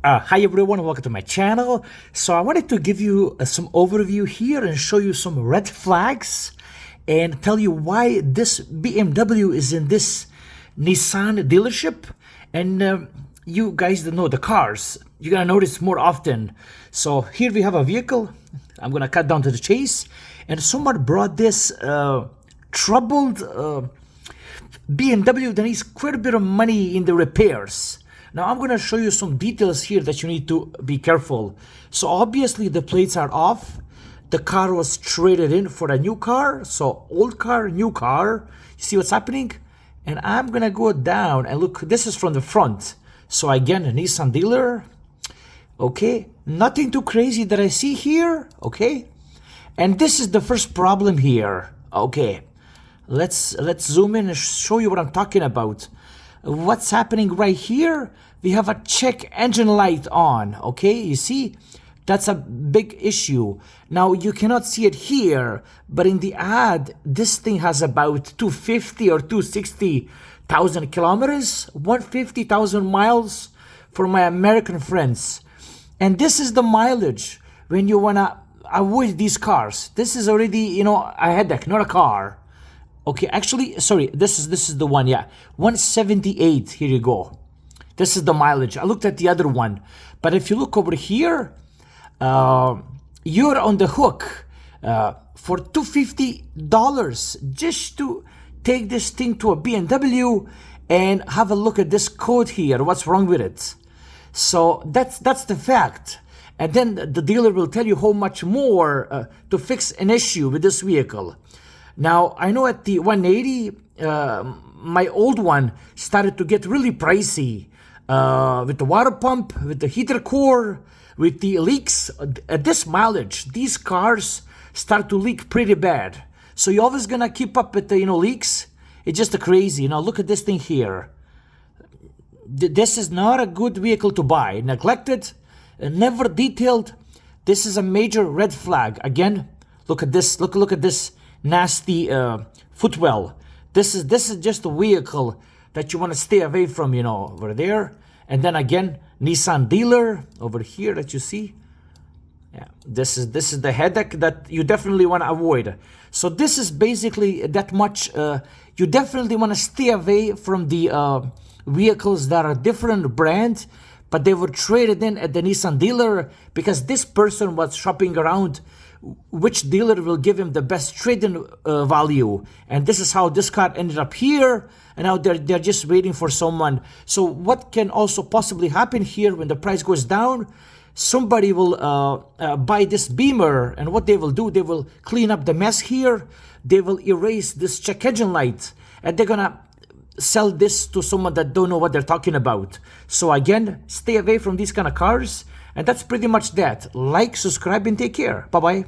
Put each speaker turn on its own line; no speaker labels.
Hi everyone, welcome to my channel. So I wanted to give you some overview here and show you some red flags and tell you why this BMW is in this Nissan dealership. And you guys that know the cars, you're gonna notice more often. So here we have a vehicle. I'm gonna cut down to the chase, and someone brought this troubled BMW that needs quite a bit of money in the repairs. Now I'm going to show you some details here that you need to be careful. So obviously the plates are off. The car was traded in for a new car. So old car, new car. You see what's happening? And I'm going to go down and look. This is from the front. So again, a Nissan dealer. Okay. Nothing too crazy that I see here. Okay. And this is the first problem here. Okay. Let's zoom in and show you what I'm talking about. What's happening right here? We have a check engine light on. Okay, you see, that's a big issue. Now you cannot see it here, but in the ad, this thing has about 250 or 260,000 kilometers, 150,000 miles for my American friends. And this is the mileage when you wanna avoid these cars. This is already, you know, a headache, not a car. Okay, actually, sorry, this is the one, yeah. 178, here you go. This is the mileage. I looked at the other one. But if you look over here, you're on the hook for $250 just to take this thing to a BMW and have a look at this code here. What's wrong with it? So that's the fact. And then the dealer will tell you how much more to fix an issue with this vehicle. Now, I know at the 180, my old one started to get really pricey with the water pump, with the heater core, with the leaks. At this mileage, these cars start to leak pretty bad. So you're always gonna keep up with the leaks. It's just crazy. Look at this thing here. This is not a good vehicle to buy. Neglected, never detailed. This is a major red flag. Again, look at this. Look at this nasty footwell. This is just a vehicle that you want to stay away from, over there. And then again, Nissan dealer over here that you see. Yeah, this is the headache that you definitely want to avoid. So this is basically that much. You definitely want to stay away from the vehicles that are different brand, but they were traded in at the Nissan dealer because this person was shopping around which dealer will give him the best trade-in value. And this is how this car ended up here. And now they're just waiting for someone. So what can also possibly happen here when the price goes down? Somebody will buy this Beamer, and what they will do, they will clean up the mess here. They will erase this check engine light, and they're gonna sell this to someone that don't know what they're talking about. So again, stay away from these kind of cars. And that's pretty much that. Like, subscribe, and take care. Bye-bye.